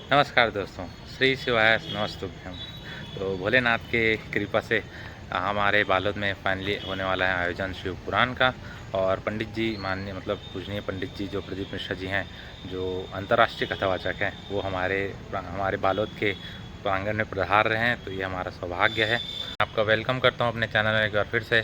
नमस्कार दोस्तों, श्री शिवाय नमस्तुभ्यम। तो भोलेनाथ के कृपा से हमारे बालोद में फाइनली होने वाला है आयोजन शिव पुराण का। और पंडित जी माननीय पूजनीय पंडित जी जो प्रदीप मिश्रा जी हैं, जो अंतर्राष्ट्रीय कथावाचक हैं, वो हमारे बालोद के प्रांगण में पधार रहे हैं। तो ये हमारा सौभाग्य है। आपका वेलकम करता हूँ अपने चैनल में एक बार फिर से।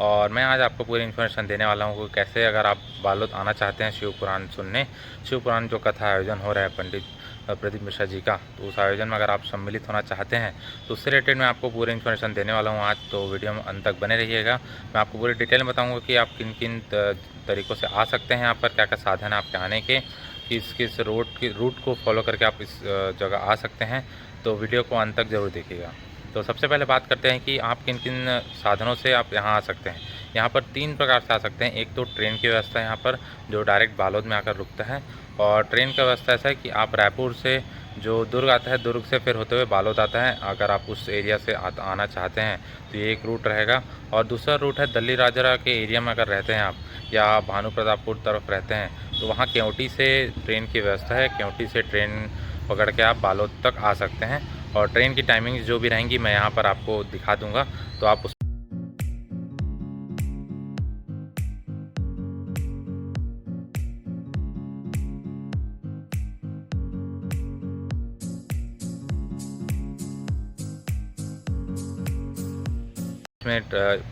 और मैं आज आपको पूरी इन्फॉर्मेशन देने वाला हूँ कि कैसे अगर आप बालोद आना चाहते हैं शिव पुराण सुनने, शिव पुराण जो कथा आयोजन हो रहा है पंडित प्रदीप मिश्रा जी का, तो उस आयोजन में अगर आप सम्मिलित होना चाहते हैं तो उससे रिलेटेड मैं आपको पूरी इन्फॉर्मेशन देने वाला हूँ आज। तो वीडियो में अंत तक बने रहिएगा। मैं आपको पूरी डिटेल में बताऊँगा कि आप किन किन तरीक़ों से आ सकते हैं, यहाँ पर क्या क्या साधन है आपके आने के, किस किस रूट को फॉलो करके आप इस जगह आ सकते हैं। तो वीडियो को अंत तक ज़रूर देखिएगा। तो सबसे पहले बात करते हैं कि आप किन किन साधनों से आप यहाँ आ सकते हैं। यहाँ पर 3 प्रकार से आ सकते हैं। एक तो ट्रेन की व्यवस्था है यहाँ पर, जो डायरेक्ट बालोद में आकर रुकता है। और ट्रेन का व्यवस्था ऐसा है कि आप रायपुर से जो दुर्ग आता है, दुर्ग से फिर होते हुए बालोद आता है। अगर आप उस एरिया से आना चाहते हैं तो ये एक रूट रहेगा। और दूसरा रूट है दल्ली राजरा के एरिया में अगर रहते हैं आप, या भानु प्रतापपुर तरफ रहते हैं, तो वहाँ केवटी से ट्रेन की व्यवस्था है। केवटी से ट्रेन पकड़ के आप बालोद तक आ सकते हैं। और ट्रेन की टाइमिंग्स जो भी रहेंगी मैं यहाँ पर आपको दिखा दूँगा, तो आप में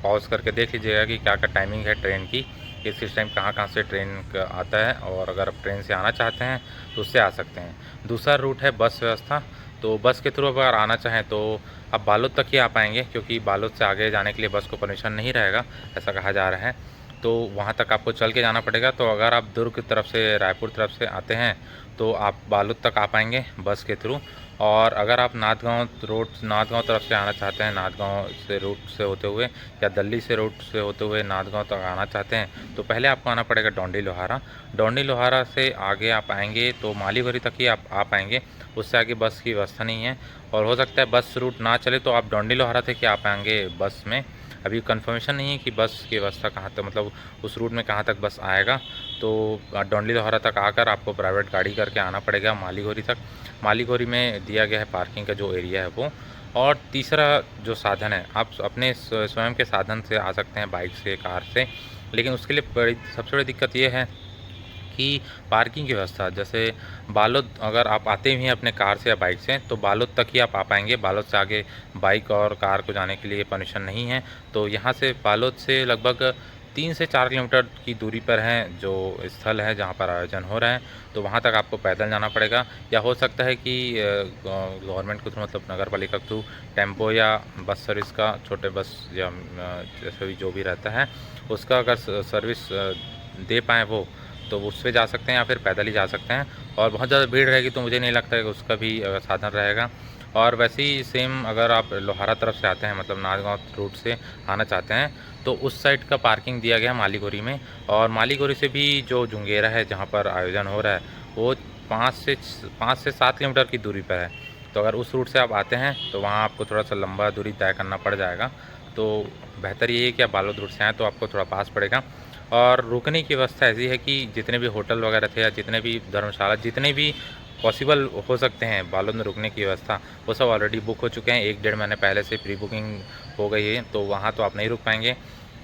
पॉज़ करके देख लीजिएगा कि क्या क्या टाइमिंग है ट्रेन की, किस टाइम कहाँ से ट्रेन आता है। और अगर आप ट्रेन से आना चाहते हैं तो उससे आ सकते हैं। दूसरा रूट है बस व्यवस्था। तो बस के थ्रू अगर आना चाहें तो आप बालोद तक ही आ पाएंगे, क्योंकि बालोद से आगे जाने के लिए बस को परमिशन नहीं रहेगा, ऐसा कहा जा रहा है। तो वहाँ तक आपको चल के जाना पड़ेगा। तो अगर आप दुर्ग की तरफ से, रायपुर तरफ से आते हैं तो आप बालोद तक आ पाएंगे बस के थ्रू। और अगर आप नाथगांव तरफ से आना चाहते हैं, नाथगांव से रूट से होते हुए, या दिल्ली से रूट से होते हुए नाथगांव तक आना चाहते हैं, तो पहले आपको आना पड़ेगा डोंडी लोहारा। डोंडी लोहारा से आगे आप आएंगे तो मालीगोरी तक ही आप आ पाएंगे, उससे आगे बस की व्यवस्था नहीं है। और हो सकता है बस रूट ना चले तो आप डोंडी लोहारा तक ही आ पाएंगे बस में। अभी कंफर्मेशन नहीं है कि बस की व्यवस्था कहाँ तक, उस रूट में कहाँ तक बस आएगा। तो डोंडी लोहारा तक आकर आपको प्राइवेट गाड़ी करके आना पड़ेगा मालीगोरी तक। मालीगोरी में दिया गया है पार्किंग का जो एरिया है वो। और तीसरा जो साधन है, आप अपने स्वयं के साधन से आ सकते हैं, बाइक से, कार से। लेकिन उसके लिए सबसे बड़ी दिक्कत ये है कि पार्किंग की व्यवस्था। जैसे बालोद अगर आप आते ही हैं अपने कार से या बाइक से, तो बालोद तक ही आप आ पाएंगे। बालोद से आगे बाइक और कार को जाने के लिए परमिशन नहीं है। तो यहाँ से बालोद से लगभग 3 से 4 किलोमीटर की दूरी पर है जो स्थल है जहाँ पर आयोजन हो रहा है। तो वहाँ तक आपको पैदल जाना पड़ेगा, या हो सकता है कि गवर्नमेंट के थ्रू, नगर पालिका के थ्रू टेम्पो या बस सर्विस का, छोटे बस या जैसे भी जो भी रहता है उसका अगर सर्विस दे पाएँ वो, तो उस पर जा सकते हैं, या फिर पैदल ही जा सकते हैं। और बहुत ज़्यादा भीड़ रहेगी तो मुझे नहीं लगता है कि उसका भी साधन रहेगा। और वैसे ही सेम अगर आप लोहारा तरफ से आते हैं, नाथगांव रूट से आना चाहते हैं, तो उस साइड का पार्किंग दिया गया है मालीगोरी में। और मालीगोरी से भी जो जुंगेरा है जहाँ पर आयोजन हो रहा है, वो 5 से 7 किलोमीटर की दूरी पर है। तो अगर उस रूट से आप आते हैं तो वहाँ आपको थोड़ा सा लंबा दूरी तय करना पड़ जाएगा। तो बेहतर ये है कि आप बालोद रूट से आएँ तो आपको थोड़ा पास पड़ेगा। और रुकने की व्यवस्था ऐसी है कि जितने भी होटल वगैरह थे, या जितने भी धर्मशाला, जितने भी पॉसिबल हो सकते हैं बालोद में रुकने की व्यवस्था, वो सब ऑलरेडी बुक हो चुके हैं। 1 डेढ़ महीने पहले से प्री बुकिंग हो गई है। तो वहाँ तो आप नहीं रुक पाएंगे।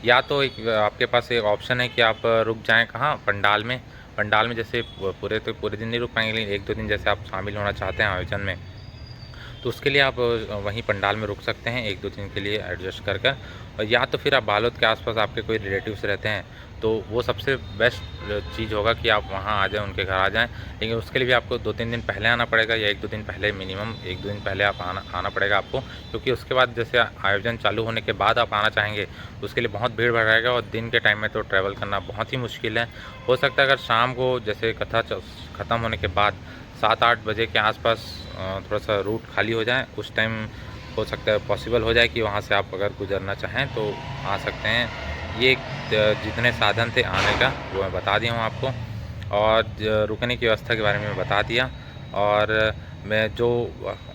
या तो एक आपके पास एक ऑप्शन है कि आप रुक जाएँ कहाँ, पंडाल में। पंडाल में जैसे पूरे दिन नहीं रुक पाएंगे, लेकिन 1-2 दिन जैसे आप शामिल होना चाहते हैं आयोजन में, तो उसके लिए आप वहीं पंडाल में रुक सकते हैं 1-2 दिन के लिए एडजस्ट कर कर। और या तो फिर आप बालोद के आसपास आपके कोई रिलेटिव्स रहते हैं, तो वो सबसे बेस्ट चीज़ होगा कि आप वहाँ आ जाएँ, उनके घर आ जाएँ। लेकिन उसके लिए भी आपको 2-3 दिन पहले आना पड़ेगा, या 1-2 दिन पहले, मिनिमम 1-2 दिन पहले आप आना पड़ेगा आपको। क्योंकि उसके बाद जैसे आयोजन चालू होने के बाद आप आना चाहेंगे, उसके लिए बहुत भीड़ भाड़ रहेगा। और दिन के टाइम में तो ट्रैवल करना बहुत ही मुश्किल है। हो सकता है अगर शाम को जैसे कथा ख़त्म होने के बाद 7-8 बजे के आसपास थोड़ा सा रूट खाली हो जाए, उस टाइम हो सकता है पॉसिबल हो जाए कि वहाँ से आप अगर गुजरना चाहें तो आ सकते हैं। ये जितने साधन थे आने का वो मैं बता दिया हूँ आपको। और रुकने की व्यवस्था के बारे में बता दिया। और मैं जो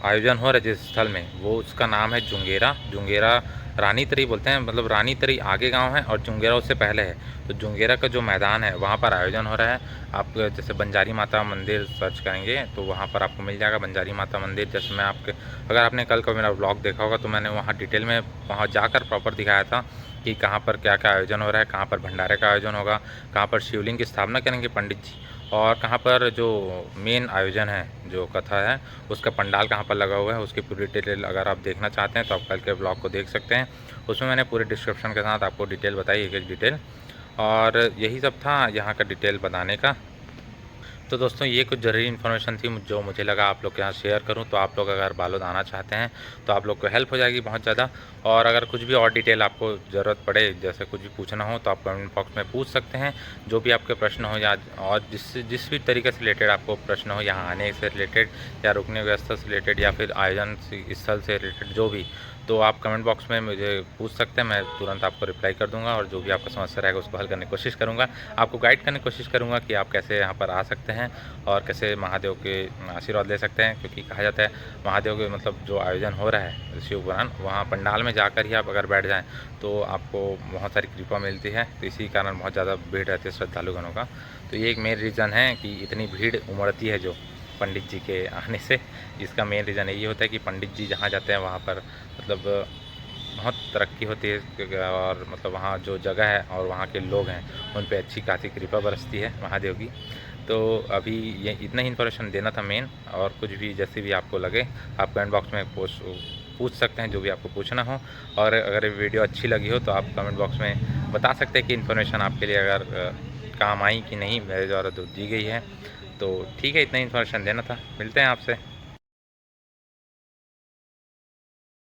आयोजन हो रहा है जिस स्थल में, वो उसका नाम है जुंगेरा रानी तरी बोलते हैं, मतलब रानी तरी आगे गाँव है और जुंगेरा उससे पहले है। तो जुंगेरा का जो मैदान है वहाँ पर आयोजन हो रहा है। आप जैसे बंजारी माता मंदिर सर्च करेंगे तो वहाँ पर आपको मिल जाएगा बंजारी माता मंदिर। जैसे मैं आपके, अगर आपने कल का मेरा व्लॉग देखा होगा तो मैंने वहाँ डिटेल में वहाँ जाकर प्रॉपर दिखाया था कि कहाँ पर क्या क्या आयोजन हो रहा है, कहाँ पर भंडारे का आयोजन होगा, कहाँ पर शिवलिंग की स्थापना करेंगे पंडित जी, और कहाँ पर जो मेन आयोजन है, जो कथा है, उसका पंडाल कहाँ पर लगा हुआ है, उसकी पूरी डिटेल अगर आप देखना चाहते हैं तो आप कल के ब्लॉग को देख सकते हैं। उसमें मैंने पूरे डिस्क्रिप्शन के साथ आपको डिटेल बताई, एक एक डिटेल, और यही सब था यहाँ का डिटेल बताने का। तो दोस्तों ये कुछ ज़रूरी इन्फॉर्मेशन थी जो मुझे लगा आप लोग के यहाँ शेयर करूँ। तो आप लोग अगर बालोद आना चाहते हैं तो आप लोग को हेल्प हो जाएगी बहुत ज़्यादा। और अगर कुछ भी और डिटेल आपको ज़रूरत पड़े, जैसे कुछ भी पूछना हो, तो आप कमेंट बॉक्स में पूछ सकते हैं। जो भी आपके प्रश्न हो या और जिस भी तरीके से रिलेटेड आपको प्रश्न हो, यहाँ आने से रिलेटेड या रुकने व्यवस्था से रिलेटेड या फिर आयोजन स्थल से रिलेटेड जो भी, तो आप कमेंट बॉक्स में मुझे पूछ सकते हैं। मैं तुरंत आपको रिप्लाई कर दूंगा और जो भी आपका समस्या रहेगा उसको हल करने की कोशिश करूंगा। आपको गाइड करने की कोशिश करूंगा कि आप कैसे यहाँ पर आ सकते हैं और कैसे महादेव के आशीर्वाद ले सकते हैं। क्योंकि कहा जाता है महादेव के मतलब जो आयोजन हो रहा है शिव पुराण, वहाँ पंडाल में जाकर ही आप अगर बैठ जाएँ तो आपको बहुत सारी कृपा मिलती है। तो इसी कारण बहुत ज़्यादा भीड़ रहती है श्रद्धालुगणों का। तो ये एक मेन रीज़न है कि इतनी भीड़ उमड़ती है जो पंडित जी के आने से। इसका मेन रीज़न यही होता है कि पंडित जी जहाँ जाते हैं वहाँ पर मतलब बहुत तरक्की होती है, और मतलब वहाँ जो जगह है और वहाँ के लोग हैं उन पे अच्छी खासी कृपा बरसती है महादेव की। तो अभी ये इतना ही इन्फॉर्मेशन देना था मेन। और कुछ भी जैसे भी आपको लगे आप कमेंट बॉक्स में पूछ सकते हैं जो भी आपको पूछना हो। और अगर वीडियो अच्छी लगी हो तो आप कमेंट बॉक्स में बता सकते हैं कि इन्फॉर्मेशन आपके लिए अगर काम आई कि नहीं, मेरे द्वारा जो दी गई है। तो ठीक है, इतना इन्फॉर्मेशन देना था। मिलते हैं आपसे।